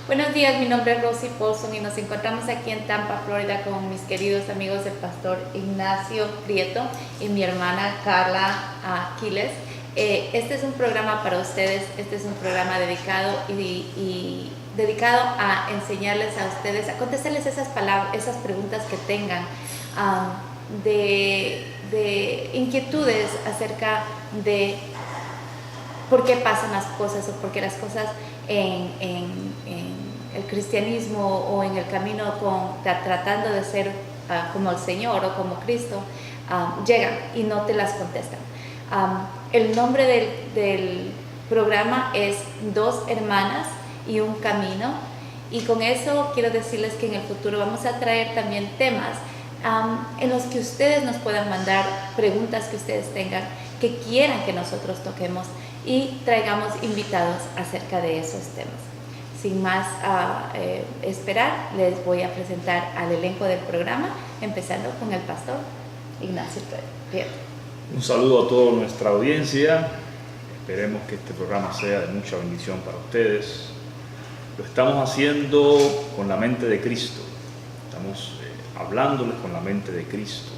Buenos días, mi nombre es Rosy Paulson y nos encontramos aquí en Tampa, Florida, con mis queridos amigos el pastor Ignacio Prieto y mi hermana Carla Quiles. Este es un programa para ustedes, este es un programa dedicado dedicado a enseñarles a ustedes, a contestarles esas preguntas que tengan de inquietudes acerca de por qué pasan las cosas o por qué las cosas en el cristianismo o en el camino tratando de ser como el Señor o como Cristo, llegan y no te las contestan. El nombre del programa es Dos Hermanas y un Camino, y con eso quiero decirles que en el futuro vamos a traer también temas en los que ustedes nos puedan mandar preguntas que ustedes tengan, que quieran que nosotros toquemos y traigamos invitados acerca de esos temas. Sin más esperar, les voy a presentar al elenco del programa, empezando con el pastor Ignacio Prieto. Un saludo a toda nuestra audiencia. Esperemos que este programa sea de mucha bendición para ustedes. Lo estamos haciendo con la mente de Cristo. Estamos hablándoles con la mente de Cristo.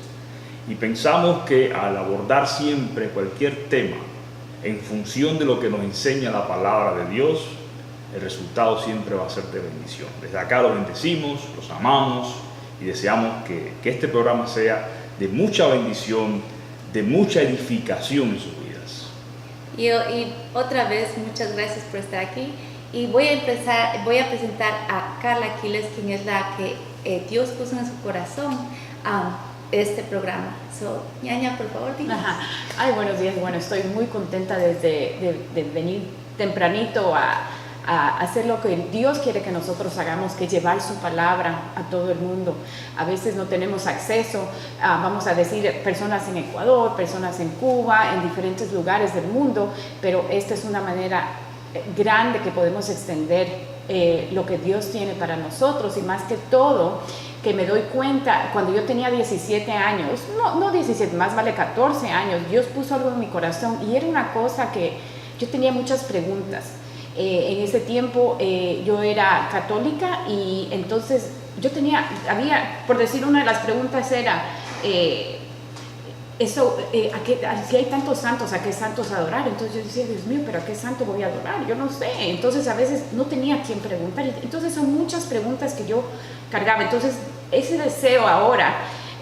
Y pensamos que al abordar siempre cualquier tema en función de lo que nos enseña la palabra de Dios, el resultado siempre va a ser de bendición. Desde acá los bendecimos, los amamos y deseamos que este programa sea de mucha bendición, de mucha edificación en sus vidas. Y otra vez, muchas gracias por estar aquí. Y voy a presentar a Carla Quiles, quien es la que Dios puso en su corazón este programa. Ñaña, por favor, dime. Ay, buenos días. Bueno, estoy muy contenta de venir tempranito a hacer lo que Dios quiere que nosotros hagamos, que llevar su palabra a todo el mundo. A veces no tenemos acceso, vamos a decir, personas en Ecuador, personas en Cuba, en diferentes lugares del mundo, pero esta es una manera grande que podemos extender lo que Dios tiene para nosotros. Y más que todo, que me doy cuenta, cuando yo tenía 17 años, no 17, más vale 14 años, Dios puso algo en mi corazón y era una cosa que yo tenía muchas preguntas. En ese tiempo yo era católica y entonces yo por decir, una de las preguntas era, si hay tantos santos, ¿a qué santos adorar? Entonces yo decía, Dios mío, ¿pero a qué santo voy a adorar? Yo no sé. Entonces a veces no tenía a quién preguntar. Entonces son muchas preguntas que yo cargaba. Entonces ese deseo ahora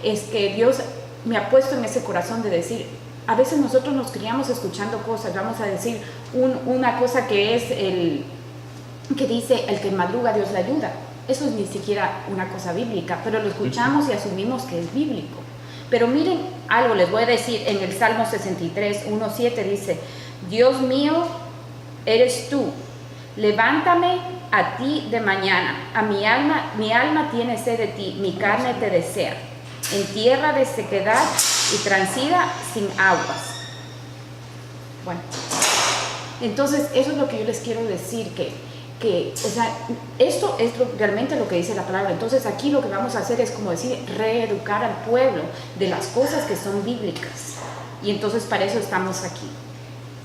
es que Dios me ha puesto en ese corazón de decir, a veces nosotros nos criamos escuchando cosas. Vamos a decir una cosa que es que dice, el que madruga Dios le ayuda. Eso es ni siquiera una cosa bíblica, pero lo escuchamos y asumimos que es bíblico. Pero miren algo, les voy a decir, en el Salmo 63, 1:7 dice, Dios mío, eres tú, levántame a ti de mañana, mi alma tiene sed de ti, mi carne te desea, en tierra de sequedad y transida sin aguas. Bueno, entonces eso es lo que yo les quiero decir, o sea, esto es realmente lo que dice la palabra. Entonces aquí lo que vamos a hacer es, como decir, reeducar al pueblo de las cosas que son bíblicas. Y entonces para eso estamos aquí.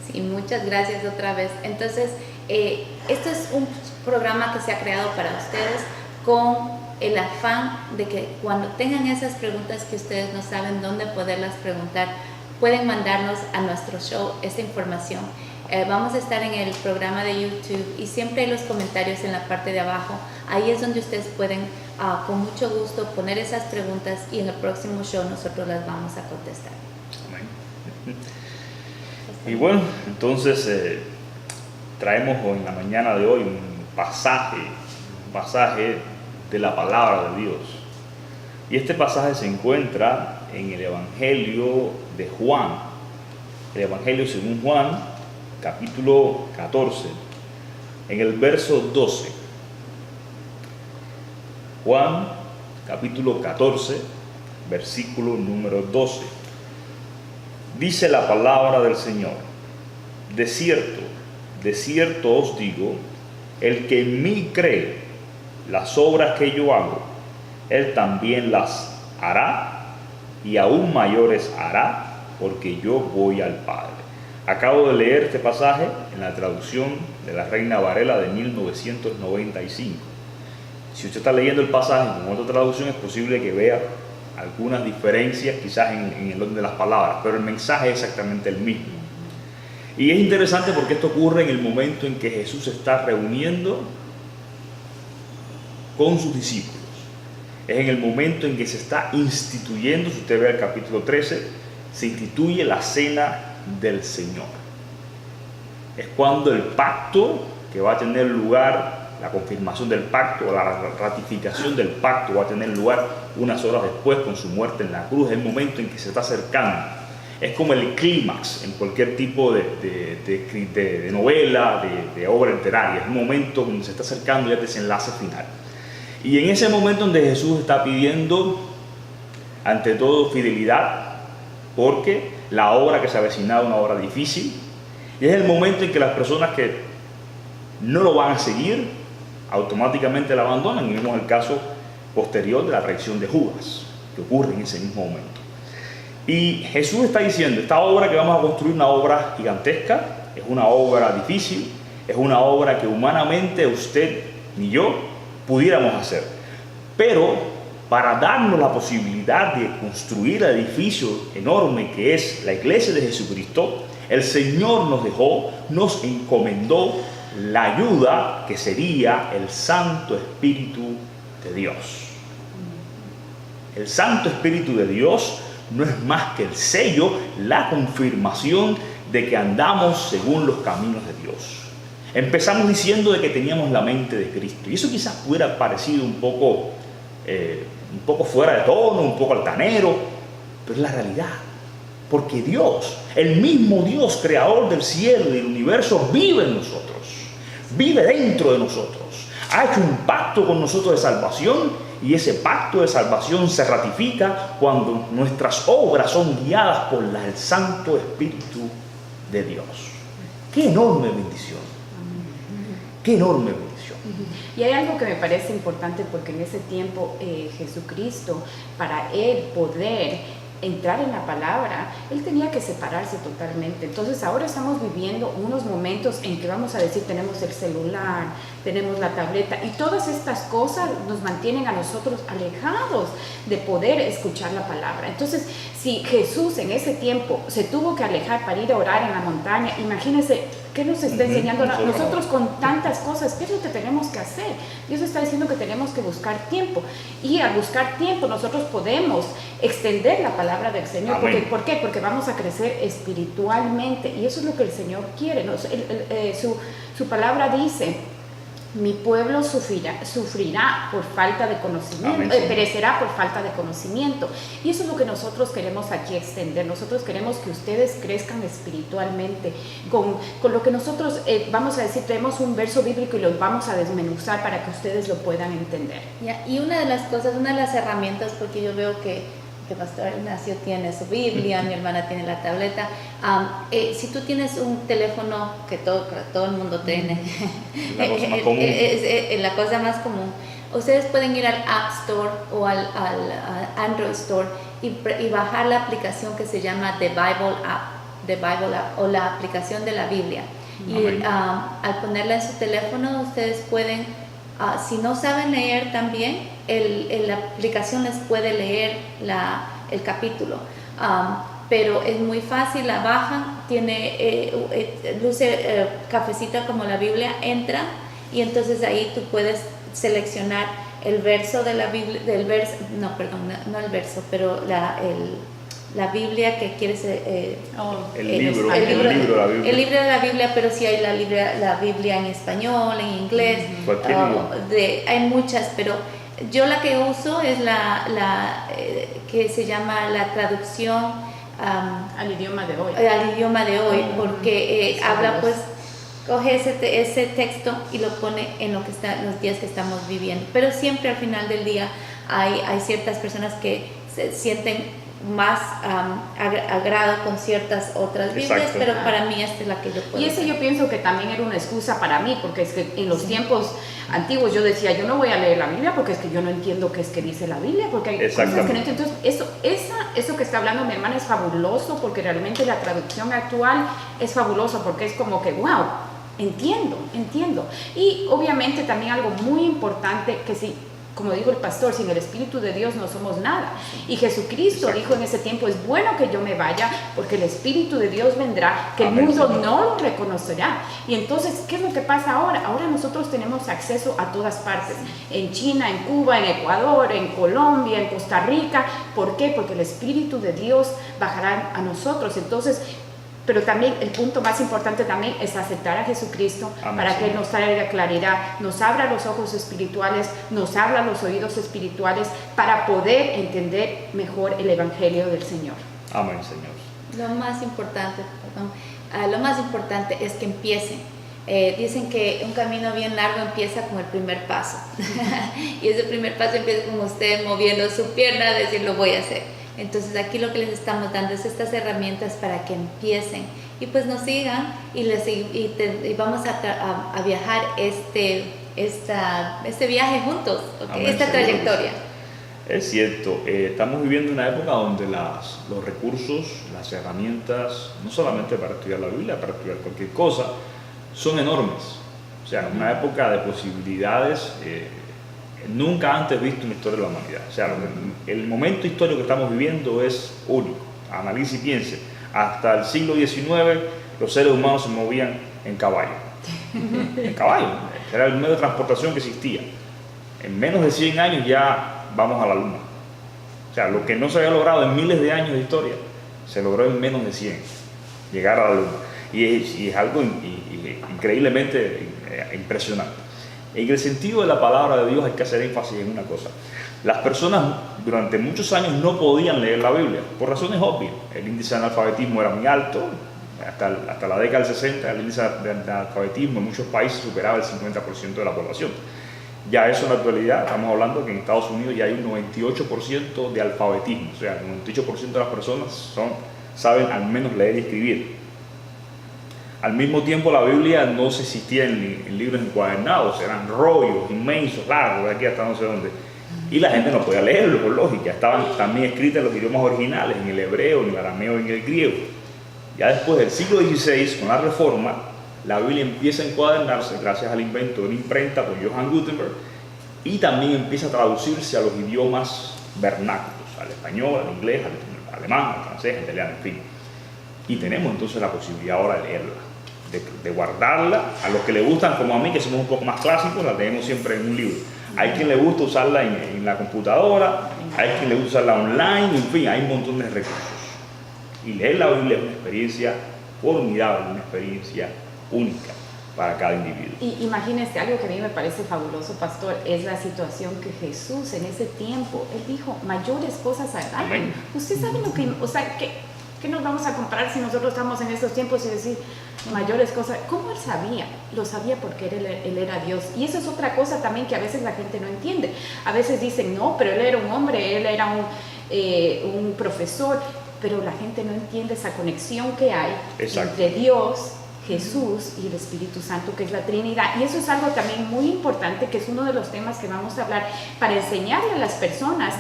Sí, muchas gracias otra vez. Entonces, este es un programa que se ha creado para ustedes con el afán de que cuando tengan esas preguntas que ustedes no saben dónde poderlas preguntar, pueden mandarnos a nuestro show esta información. Vamos a estar en el programa de YouTube y siempre hay los comentarios en la parte de abajo. Ahí es donde ustedes pueden con mucho gusto poner esas preguntas y en el próximo show nosotros las vamos a contestar. Amén. Y bueno, entonces traemos en la mañana de hoy un pasaje de la palabra de Dios. Y este pasaje se encuentra en el Evangelio de Juan, el Evangelio según Juan, capítulo 14, en el verso 12. Juan, capítulo 14, versículo número 12. Dice la palabra del Señor: de cierto os digo, el que en mí cree, las obras que yo hago, él también las hará, y aún mayores hará, porque yo voy al Padre. Acabo de leer este pasaje en la traducción de la Reina Varela de 1995. Si usted está leyendo el pasaje con otra traducción, es posible que vea algunas diferencias quizás en el orden de las palabras, pero el mensaje es exactamente el mismo. Y es interesante porque esto ocurre en el momento en que Jesús se está reuniendo con sus discípulos. Es en el momento en que se está instituyendo, si usted ve el capítulo 13, se instituye la cena del Señor. Es cuando el pacto que va a tener lugar, la confirmación del pacto o la ratificación del pacto va a tener lugar unas horas después con su muerte en la cruz. Es el momento en que se está acercando. Es como el clímax en cualquier tipo de novela, de obra literaria. Es un momento donde se está acercando ya el desenlace final. Y en ese momento donde Jesús está pidiendo, ante todo, fidelidad, porque la obra que se avecinaba es una obra difícil. Y es el momento en que las personas que no lo van a seguir, automáticamente la abandonan. Y vemos el caso posterior de la traición de Judas, que ocurre en ese mismo momento. Y Jesús está diciendo, esta obra que vamos a construir, una obra gigantesca, es una obra difícil, es una obra que humanamente usted ni yo pudiéramos hacer. Pero para darnos la posibilidad de construir el edificio enorme que es la iglesia de Jesucristo, el Señor nos encomendó la ayuda que sería el Santo Espíritu de Dios. El Santo Espíritu de Dios no es más que el sello, la confirmación de que andamos según los caminos de Dios. Empezamos diciendo de que teníamos la mente de Cristo, y eso quizás pudiera parecido un poco fuera de tono, un poco altanero, pero es la realidad. Porque Dios, el mismo Dios creador del cielo y del universo, vive en nosotros, vive dentro de nosotros, ha hecho un pacto con nosotros de salvación. Y ese pacto de salvación se ratifica cuando nuestras obras son guiadas por el Santo Espíritu de Dios. ¡Qué enorme bendición! ¡Qué enorme bendición! Y hay algo que me parece importante, porque en ese tiempo Jesucristo, para Él poder entrar en la palabra, Él tenía que separarse totalmente. Entonces ahora estamos viviendo unos momentos en que vamos a decir, tenemos el celular, tenemos la tableta, y todas estas cosas nos mantienen a nosotros alejados de poder escuchar la palabra. Entonces, si Jesús en ese tiempo se tuvo que alejar para ir a orar en la montaña, imagínense qué nos está enseñando nosotros con tantas cosas. ¿Qué es lo que tenemos que hacer? Dios está diciendo que tenemos que buscar tiempo, y al buscar tiempo nosotros podemos extender la palabra del Señor. ¿Por qué? Porque vamos a crecer espiritualmente, y eso es lo que el Señor quiere. Su palabra dice: mi pueblo sufrirá por falta de conocimiento, perecerá por falta de conocimiento. Y eso es lo que nosotros queremos aquí extender. Nosotros queremos que ustedes crezcan espiritualmente con lo que nosotros vamos a decir. Tenemos un verso bíblico y lo vamos a desmenuzar para que ustedes lo puedan entender. Y una de las cosas, una de las herramientas, porque yo veo que Pastor Ignacio tiene su Biblia, mi hermana tiene la tableta. Si tú tienes un teléfono que todo el mundo tiene, la cosa más común, ustedes pueden ir al App Store o al Android Store y bajar la aplicación que se llama The Bible App o la aplicación de la Biblia. Y al ponerla en su teléfono, ustedes pueden, si no saben leer también, la aplicación les puede leer el capítulo, pero es muy fácil, la bajan, tiene luce cafecita como la Biblia, entra, y entonces ahí tú puedes seleccionar el verso de la Biblia, no el verso, pero la Biblia que quieres, el libro de la Biblia, pero sí hay la Biblia en español, en inglés, hay muchas, pero yo la que uso es la que se llama la traducción al idioma de hoy. Al idioma de hoy, porque habla, pues, coge ese texto y lo pone en los días que estamos viviendo. Pero siempre al final del día hay ciertas personas que se sienten más agrado con ciertas otras Biblias, Exacto. pero para mí esta es la que yo puedo Y ese leer. yo pienso que también era una excusa para mí, porque es que en los tiempos antiguos yo decía, yo no voy a leer la Biblia porque es que yo no entiendo qué es que dice la Biblia, porque hay cosas que no entiendo. Entonces, eso que está hablando mi hermana es fabuloso, porque realmente la traducción actual es fabuloso, porque es como que, wow, entiendo. Y obviamente también algo muy importante que sí, como dijo el pastor, sin el Espíritu de Dios no somos nada. Y Jesucristo dijo en ese tiempo, es bueno que yo me vaya porque el Espíritu de Dios vendrá, que el mundo no lo reconocerá. Y entonces, ¿qué es lo que pasa ahora? Ahora nosotros tenemos acceso a todas partes, en China, en Cuba, en Ecuador, en Colombia, en Costa Rica. ¿Por qué? Porque el Espíritu de Dios bajará a nosotros. Entonces, pero también el punto más importante también es aceptar a Jesucristo. Amén. Para que Él nos traiga claridad, nos abra los ojos espirituales, nos abra los oídos espirituales para poder entender mejor el Evangelio del Señor. Amén, Señor. Lo más importante es que empiecen. Dicen que un camino bien largo empieza con el primer paso. Y ese primer paso empieza con usted moviendo su pierna, decir lo voy a hacer. Entonces aquí lo que les estamos dando es estas herramientas para que empiecen y pues nos sigan y vamos a viajar este viaje juntos, ¿okay? Esta trayectoria. Es cierto, estamos viviendo una época donde los recursos, las herramientas, no solamente para estudiar la Biblia, para estudiar cualquier cosa, son enormes. O sea, una época de posibilidades nunca antes visto en la historia de la humanidad. O sea, el momento histórico que estamos viviendo es único. Analice y piense. Hasta el siglo XIX los seres humanos se movían en caballo. En caballo. Era el medio de transportación que existía. En menos de 100 años ya vamos a la luna. O sea, lo que no se había logrado en miles de años de historia, se logró en menos de 100. Llegar a la luna. Y es algo increíblemente impresionante. En el sentido de la palabra de Dios hay que hacer énfasis en una cosa. Las personas durante muchos años no podían leer la Biblia, por razones obvias. El índice de analfabetismo era muy alto, hasta la década del 60 el índice de analfabetismo en muchos países superaba el 50% de la población. Ya eso en la actualidad, estamos hablando que en Estados Unidos ya hay un 98% de alfabetismo, o sea, el 98% de las personas saben al menos leer y escribir. Al mismo tiempo la Biblia no se existía en libros encuadernados, eran rollos inmensos, largos, de aquí hasta no sé dónde. Y la gente no podía leerlo, por lógica. Estaban también escritas en los idiomas originales, en el hebreo, en el arameo y en el griego. Ya después del siglo XVI, con la Reforma, la Biblia empieza a encuadernarse gracias al invento de la imprenta por Johann Gutenberg y también empieza a traducirse a los idiomas vernáculos, al español, al inglés, al alemán, al francés, al italiano, en fin. Y tenemos entonces la posibilidad ahora de leerla. De guardarla. A los que le gustan, como a mí, que somos un poco más clásicos, la tenemos siempre en un libro. Hay quien le gusta usarla en la computadora, hay quien le gusta usarla online, en fin, hay un montón de recursos. Y leer la Biblia es una experiencia formidable, una experiencia única para cada individuo. Y imagínese algo que a mí me parece fabuloso, pastor, es la situación que Jesús en ese tiempo, Él dijo, mayores cosas harán. Amén. Usted sabe lo que, o sea, ¿qué nos vamos a comparar si nosotros estamos en estos tiempos y decir mayores cosas? ¿Cómo Él sabía? Lo sabía porque él era Dios. Y eso es otra cosa también que a veces la gente no entiende. A veces dicen, no, pero Él era un hombre, Él era un profesor, pero la gente no entiende esa conexión que hay entre Dios, Jesús y el Espíritu Santo, que es la Trinidad. Y eso es algo también muy importante, que es uno de los temas que vamos a hablar para enseñarle a las personas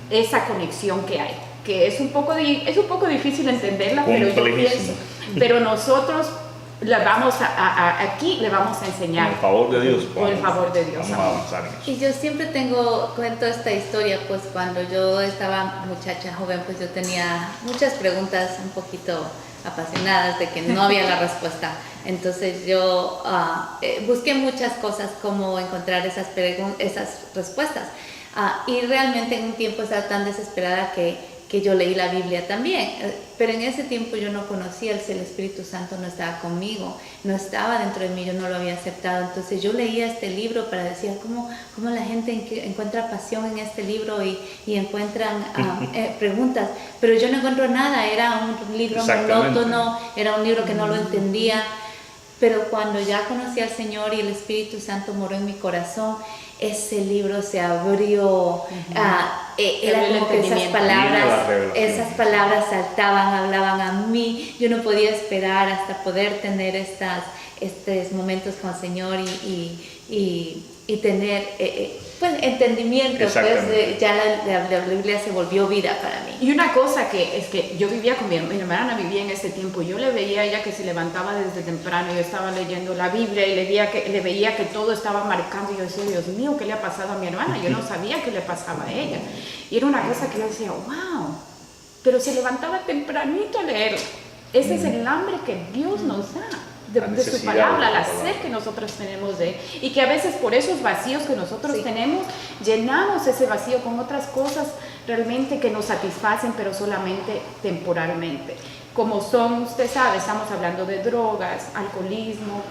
esa conexión que hay, que es un poco difícil entenderla, pero yo pienso, pero nosotros aquí le vamos a enseñar. Con el favor de Dios. Con el favor de Dios. Vamos a avanzar en eso. Y yo siempre cuento esta historia, pues cuando yo estaba muchacha joven, pues yo tenía muchas preguntas un poquito apasionadas de que no había la respuesta. Entonces yo busqué muchas cosas como encontrar esas respuestas. Y realmente en un tiempo estaba tan desesperada que yo leí la Biblia también, pero en ese tiempo yo no conocía el Espíritu Santo, no estaba conmigo, no estaba dentro de mí, yo no lo había aceptado. Entonces yo leía este libro para decir cómo la gente encuentra pasión en este libro y encuentran preguntas, pero yo no encuentro nada, era un libro monótono, era un libro que no lo entendía. Pero cuando ya conocí al Señor y el Espíritu Santo moró en mi corazón, ese libro se abrió, era como que esas palabras saltaban, hablaban a mí. Yo no podía esperar hasta poder tener estos momentos con el Señor y tener pues entendimiento, pues ya la Biblia se volvió vida para mí. Y una cosa que es que yo vivía con mi hermana, vivía en ese tiempo, yo le veía a ella que se levantaba desde temprano, yo estaba leyendo la Biblia y le veía que todo estaba marcando, y yo decía, Dios mío, ¿qué le ha pasado a mi hermana? Yo no sabía qué le pasaba a ella. Y era una cosa que yo decía, wow, pero se levantaba tempranito a leer. Ese es el hambre que Dios nos da. De su palabra, la sed que nosotros tenemos de él, y que a veces por esos vacíos que nosotros tenemos, llenamos ese vacío con otras cosas realmente que nos satisfacen, pero solamente temporalmente, como son, usted sabe, estamos hablando de drogas, alcoholismo,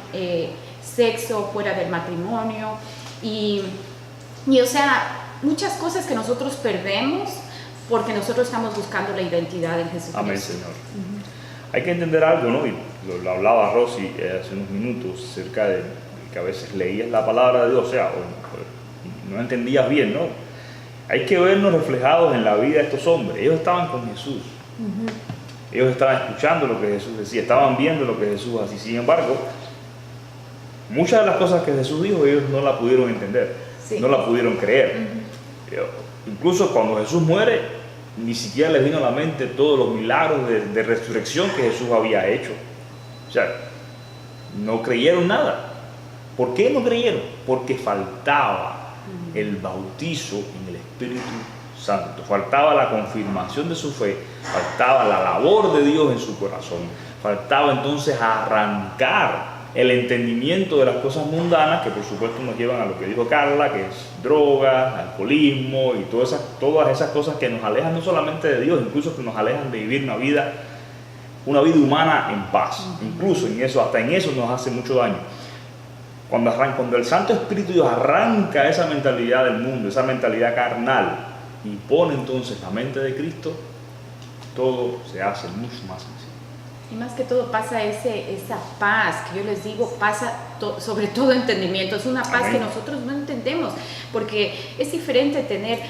sexo fuera del matrimonio, y o sea, muchas cosas que nosotros perdemos porque nosotros estamos buscando la identidad en Jesucristo. Amén, Señor. Hay que entender algo, ¿no? Y lo hablaba Rosy hace unos minutos, acerca de que a veces leías la palabra de Dios, o sea, no entendías bien, ¿no? Hay que vernos reflejados en la vida de estos hombres. Ellos estaban con Jesús. Ellos estaban escuchando lo que Jesús decía, estaban viendo lo que Jesús hacía. Sin embargo, muchas de las cosas que Jesús dijo, ellos no la pudieron entender, no la pudieron creer. Incluso cuando Jesús muere, ni siquiera les vino a la mente todos los milagros de resurrección que Jesús había hecho. O sea, no creyeron nada. ¿Por qué no creyeron? Porque faltaba el bautizo en el Espíritu Santo, faltaba la confirmación de su fe, faltaba la labor de Dios en su corazón, faltaba entonces arrancar el entendimiento de las cosas mundanas, que por supuesto nos llevan a lo que dijo Carla, que es drogas, alcoholismo y todas esas cosas que nos alejan no solamente de Dios, incluso que nos alejan de vivir una vida humana en paz. Incluso en eso, hasta en eso nos hace mucho daño. Cuando el Santo Espíritu de Dios arranca esa mentalidad del mundo, esa mentalidad carnal, y pone entonces la mente de Cristo, todo se hace mucho más sencillo. Y más que todo pasa esa paz que yo les digo, pasa sobre todo entendimiento. Es una paz que nosotros no entendemos, porque es diferente tener,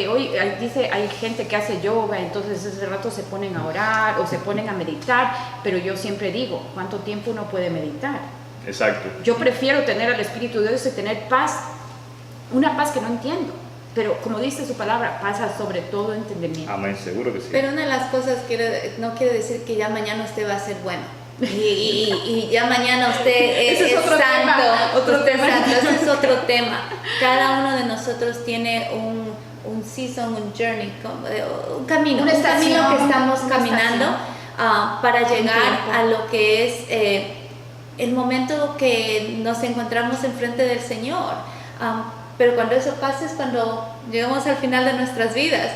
hoy hay gente que hace yoga, entonces ese rato se ponen a orar o se ponen a meditar, pero yo siempre digo, ¿cuánto tiempo uno puede meditar? Exacto. Yo prefiero tener al Espíritu de Dios y tener paz, una paz que no entiendo. Pero como dice su palabra, pasa sobre todo entendimiento. Amén, seguro que sí. Pero una de las cosas no quiere decir que ya mañana usted va a ser bueno. Y ya mañana usted es santo. Otro tema. Ese es otro tema. Cada uno de nosotros tiene un season, un journey, un camino. Un camino que estamos caminando para llegar a lo que es el momento que nos encontramos enfrente del Señor. Pero cuando eso pasa es cuando llegamos al final de nuestras vidas.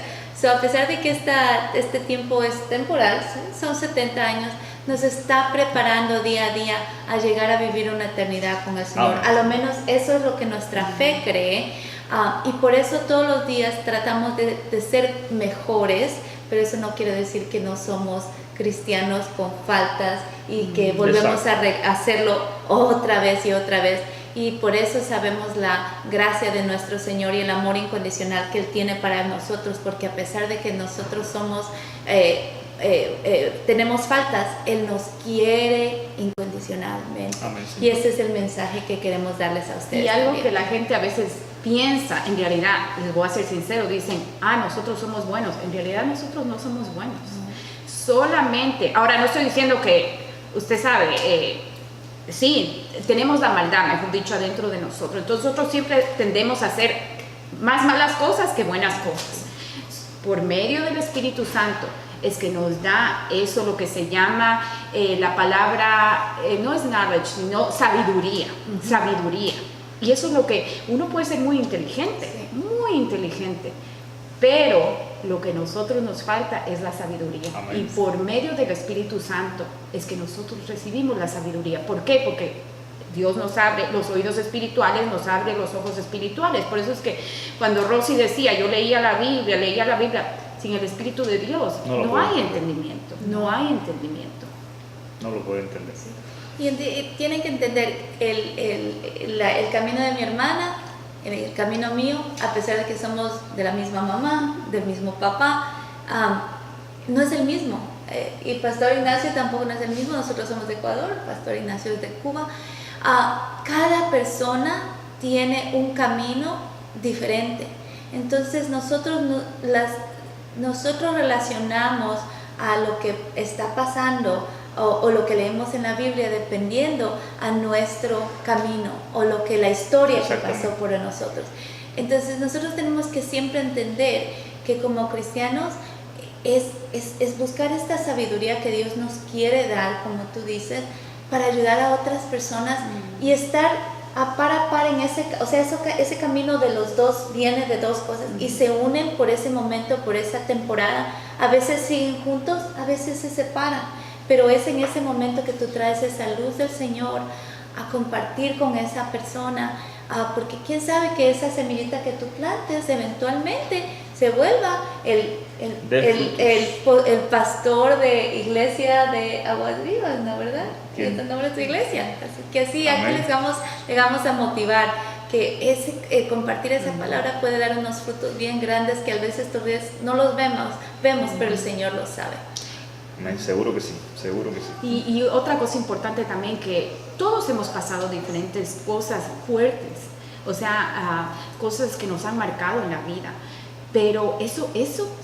A pesar de que este tiempo es temporal, son 70 años, nos está preparando día a día a llegar a vivir una eternidad con el Señor. A lo menos eso es lo que nuestra fe cree. Y por eso todos los días tratamos de ser mejores, pero eso no quiere decir que no somos cristianos con faltas y que volvemos a hacerlo otra vez y otra vez. Y por eso sabemos la gracia de nuestro Señor y el amor incondicional que Él tiene para nosotros, porque a pesar de que nosotros somos, tenemos faltas, Él nos quiere incondicionalmente. Amén, y ese es el mensaje que queremos darles a ustedes. Y algo también. que la gente a veces piensa, en realidad, les voy a ser sincero, dicen, nosotros somos buenos. En realidad nosotros no somos buenos. Solamente, ahora no estoy diciendo que, usted sabe, sí, tenemos la maldad, mejor dicho, adentro de nosotros. Entonces nosotros siempre tendemos a hacer más malas cosas que buenas cosas. Por medio del Espíritu Santo es que nos da eso, lo que se llama, la palabra, no es knowledge, sino sabiduría, sabiduría. Y eso es lo que, uno puede ser muy inteligente, pero lo que a nosotros nos falta es la sabiduría. Amén. Y por medio del Espíritu Santo es que nosotros recibimos la sabiduría. ¿Por qué? Porque Dios nos abre los oídos espirituales, nos abre los ojos espirituales. Por eso es que cuando Rosy decía, yo leía la Biblia, sin el Espíritu de Dios, no hay entendimiento, no hay entendimiento. No lo puede entender. Y tienen que entender el camino de mi hermana, el camino mío, a pesar de que somos de la misma mamá, del mismo papá, no es el mismo. Y Pastor Ignacio tampoco no es el mismo. Nosotros somos de Ecuador, Pastor Ignacio es de Cuba. Cada persona tiene un camino diferente. Entonces nosotros relacionamos a lo que está pasando o lo que leemos en la Biblia dependiendo a nuestro camino o lo que la historia que pasó por nosotros. Entonces nosotros tenemos que siempre entender que como cristianos es buscar esta sabiduría que Dios nos quiere dar, como tú dices, para ayudar a otras personas y estar a par en ese camino de los dos viene de dos cosas y se unen por ese momento, por esa temporada. A veces siguen juntos, a veces se separan, pero es en ese momento que tú traes esa luz del Señor a compartir con esa persona, porque quién sabe que esa semillita que tú plantes eventualmente se vuelva el pastor de iglesia de Aguas Vivas, ¿no? ¿Verdad? ¿Quién? Es el nombre de tu iglesia. Así que así aquí les vamos a motivar que compartir esa palabra puede dar unos frutos bien grandes que a veces todavía no los vemos, pero el Señor lo sabe. Seguro que sí, seguro que sí. Y otra cosa importante también, que todos hemos pasado diferentes cosas fuertes, o sea, cosas que nos han marcado en la vida. Pero eso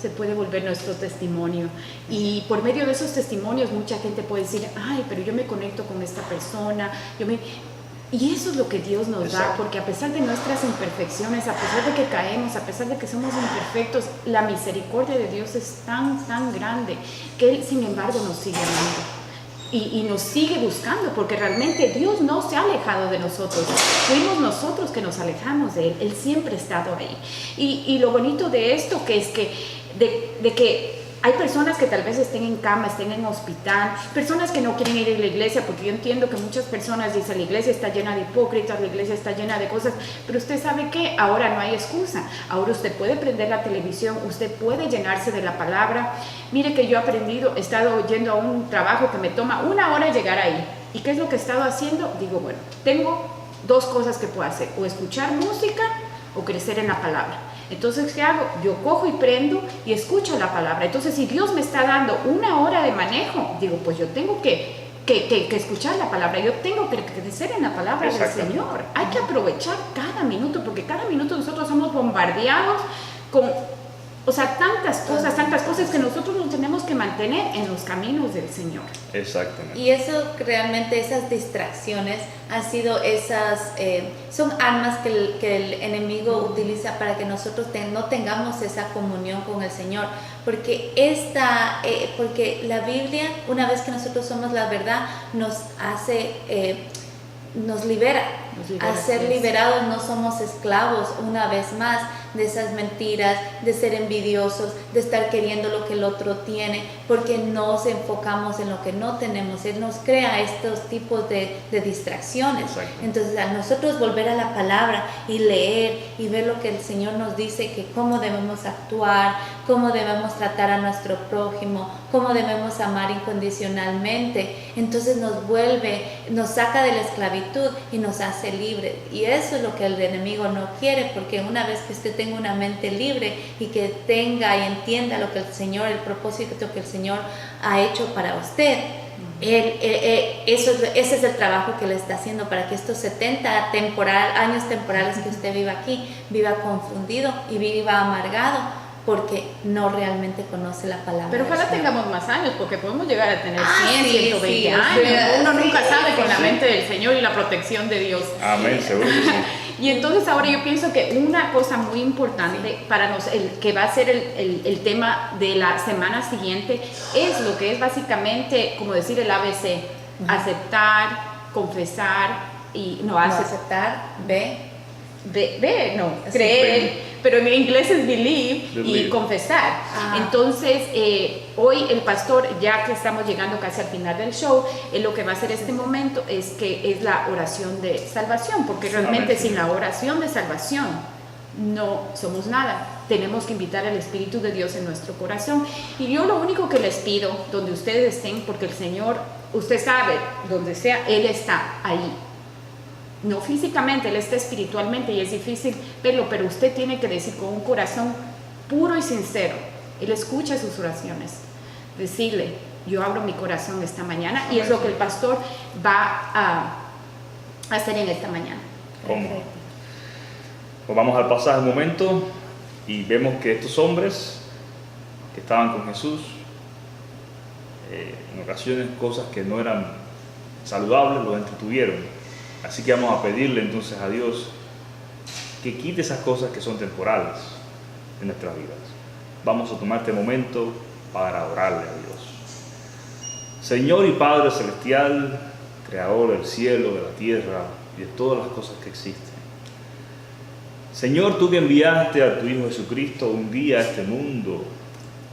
se puede volver nuestro testimonio. Y por medio de esos testimonios mucha gente puede decir, ay, pero yo me conecto con esta persona. Y eso es lo que Dios nos da, porque a pesar de nuestras imperfecciones, a pesar de que caemos, a pesar de que somos imperfectos, la misericordia de Dios es tan, tan grande que Él, sin embargo, nos sigue amando. Y nos sigue buscando, porque realmente Dios no se ha alejado de nosotros. Fuimos nosotros que nos alejamos de Él. Él siempre ha estado ahí. Y lo bonito de esto que es que de que hay personas que tal vez estén en cama, estén en hospital, personas que no quieren ir a la iglesia, porque yo entiendo que muchas personas dicen, la iglesia está llena de hipócritas, la iglesia está llena de cosas, pero usted sabe que ahora no hay excusa. Ahora usted puede prender la televisión, usted puede llenarse de la palabra. Mire que yo he estado yendo a un trabajo que me toma 1 hora llegar ahí. ¿Y qué es lo que he estado haciendo? Digo, bueno, tengo 2 cosas que puedo hacer, o escuchar música o crecer en la palabra. Entonces, ¿qué hago? Yo cojo y prendo y escucho la palabra. Entonces, si Dios me está dando 1 hora de manejo, digo, pues yo tengo que escuchar la palabra, yo tengo que crecer en la palabra del Señor. Hay que aprovechar cada minuto, porque cada minuto nosotros somos bombardeados con, tantas cosas que nosotros nos tenemos que mantener en los caminos del Señor. Exactamente. Y eso realmente, esas distracciones han sido son armas que el enemigo utiliza para que nosotros no tengamos esa comunión con el Señor, porque porque la Biblia, una vez que nosotros somos la verdad, nos libera. Al ser liberados no somos esclavos una vez más de esas mentiras, de ser envidiosos, de estar queriendo lo que el otro tiene, porque nos enfocamos en lo que no tenemos. Él nos crea estos tipos de distracciones. Exacto. Entonces, al nosotros volver a la palabra y leer y ver lo que el Señor nos dice, que cómo debemos actuar, cómo debemos tratar a nuestro prójimo, cómo debemos amar incondicionalmente, entonces nos saca de la esclavitud y nos hace libre. Y eso es lo que el enemigo no quiere, porque una vez que usted tenga una mente libre y que tenga y entienda lo que el Señor, el propósito que el Señor ha hecho para usted, ese es el trabajo que le está haciendo para que estos 70 años temporales que usted viva aquí, viva confundido y viva amargado, porque no realmente conoce la palabra. Pero ojalá tengamos más años, porque podemos llegar a tener 100, 120 años. Uno nunca sabe con la mente del Señor y la protección de Dios. Amén, seguro que sí. Y entonces ahora yo pienso que una cosa muy importante para que va a ser el tema de la semana siguiente, es lo que es básicamente, como decir el ABC, aceptar, confesar y creer, pero en inglés es believe y confesar. Entonces, hoy el pastor, ya que estamos llegando casi al final del show, lo que va a hacer este momento es la oración de salvación, porque realmente sin la oración de salvación no somos nada. Tenemos que invitar al Espíritu de Dios en nuestro corazón. Y yo lo único que les pido, donde ustedes estén, porque el Señor usted sabe, donde sea, Él está ahí. No físicamente, Él está espiritualmente y es difícil verlo, pero usted tiene que decir con un corazón puro y sincero. Él escucha sus oraciones. Decirle, yo abro mi corazón esta mañana, y es lo que el pastor va a hacer en esta mañana. ¿Cómo? Pues vamos al pasaje un momento y vemos que estos hombres que estaban con Jesús, en ocasiones cosas que no eran saludables los entretuvieron. Así que vamos a pedirle entonces a Dios que quite esas cosas que son temporales en nuestras vidas. Vamos a tomar este momento para orarle a Dios. Señor y Padre Celestial, Creador del cielo, de la tierra y de todas las cosas que existen. Señor, tú que enviaste a tu Hijo Jesucristo un día a este mundo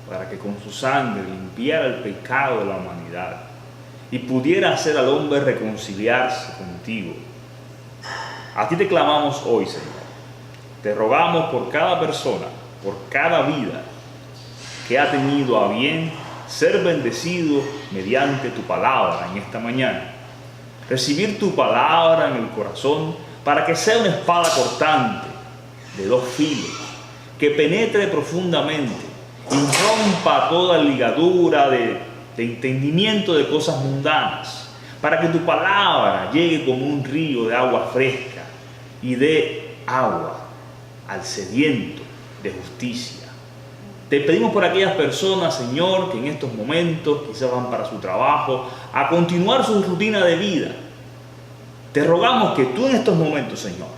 para que con su sangre limpiara el pecado de la humanidad y pudiera hacer al hombre reconciliarse contigo. A ti te clamamos hoy, Señor. Te rogamos por cada persona, por cada vida que ha tenido a bien ser bendecido mediante tu palabra en esta mañana. Recibir tu palabra en el corazón para que sea una espada cortante de 2 filos, que penetre profundamente y rompa toda ligadura de entendimiento de cosas mundanas, para que tu palabra llegue como un río de agua fresca y dé agua al sediento de justicia. Te pedimos por aquellas personas, Señor, que en estos momentos quizás van para su trabajo, a continuar su rutina de vida. Te rogamos que tú en estos momentos, Señor,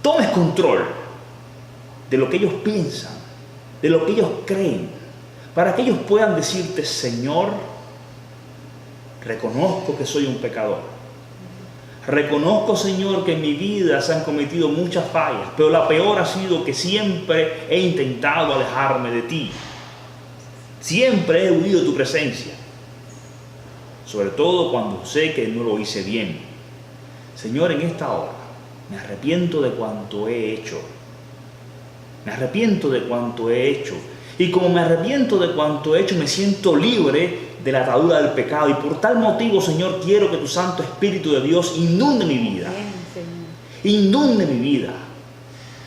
tomes control de lo que ellos piensan, de lo que ellos creen, para que ellos puedan decirte, Señor, reconozco que soy un pecador. Reconozco, Señor, que en mi vida se han cometido muchas fallas, pero la peor ha sido que siempre he intentado alejarme de ti. Siempre he huido de tu presencia, sobre todo cuando sé que no lo hice bien. Señor, en esta hora me arrepiento de cuanto he hecho. Me arrepiento de cuanto he hecho. Y como me arrepiento de cuanto he hecho, me siento libre de la atadura del pecado. Y por tal motivo, Señor, quiero que tu Santo Espíritu de Dios inunde mi vida. Inunde mi vida.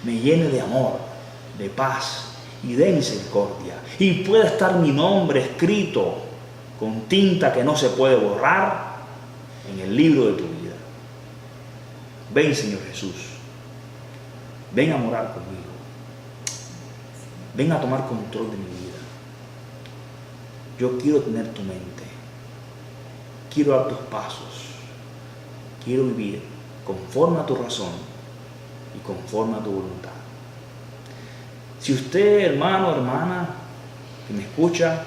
Me llene de amor, de paz y de misericordia. Y pueda estar mi nombre escrito con tinta que no se puede borrar en el libro de tu vida. Ven, Señor Jesús. Ven a morar conmigo. Ven a tomar control de mi vida. Yo quiero tener tu mente. Quiero dar tus pasos. Quiero vivir conforme a tu razón y conforme a tu voluntad. Si usted, hermano o hermana, que me escucha,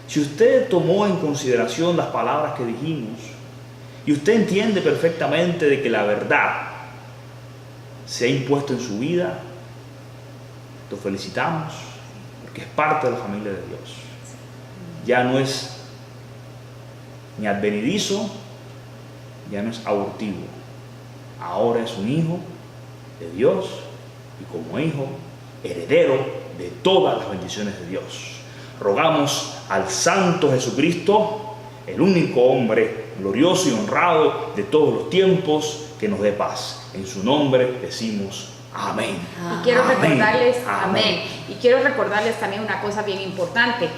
si usted tomó en consideración las palabras que dijimos y usted entiende perfectamente de que la verdad se ha impuesto en su vida, lo felicitamos porque es parte de la familia de Dios. Ya no es ni advenedizo, ya no es abortivo. Ahora es un hijo de Dios y como hijo, heredero de todas las bendiciones de Dios. Rogamos al Santo Jesucristo, el único hombre glorioso y honrado de todos los tiempos, que nos dé paz. En su nombre decimos amén. Y quiero recordarles, amén. Y quiero recordarles también una cosa bien importante.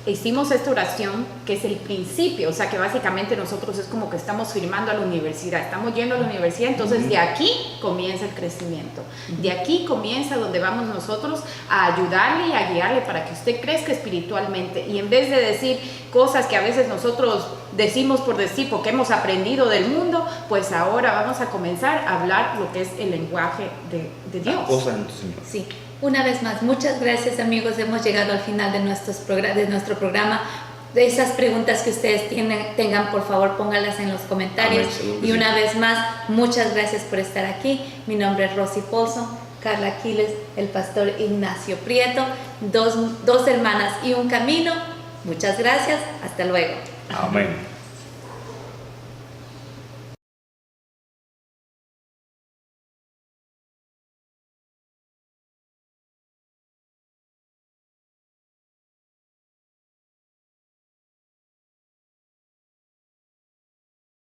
Hicimos esta oración que es el principio, o sea que básicamente nosotros es como que estamos firmando a la universidad, estamos yendo a la universidad, entonces de aquí comienza el crecimiento, de aquí comienza donde vamos nosotros a ayudarle y a guiarle para que usted crezca espiritualmente, y en vez de decir cosas que a veces nosotros decimos por decir porque hemos aprendido del mundo, pues ahora vamos a comenzar a hablar lo que es el lenguaje de Dios. Sí. Una vez más, muchas gracias, amigos. Hemos llegado al final de nuestro programa. De esas preguntas que ustedes tengan, por favor, pónganlas en los comentarios. Amén, y una vez más, muchas gracias por estar aquí. Mi nombre es Rosy Paulson, Carla Aquiles, el pastor Ignacio Prieto, dos hermanas y un camino. Muchas gracias. Hasta luego. Amén.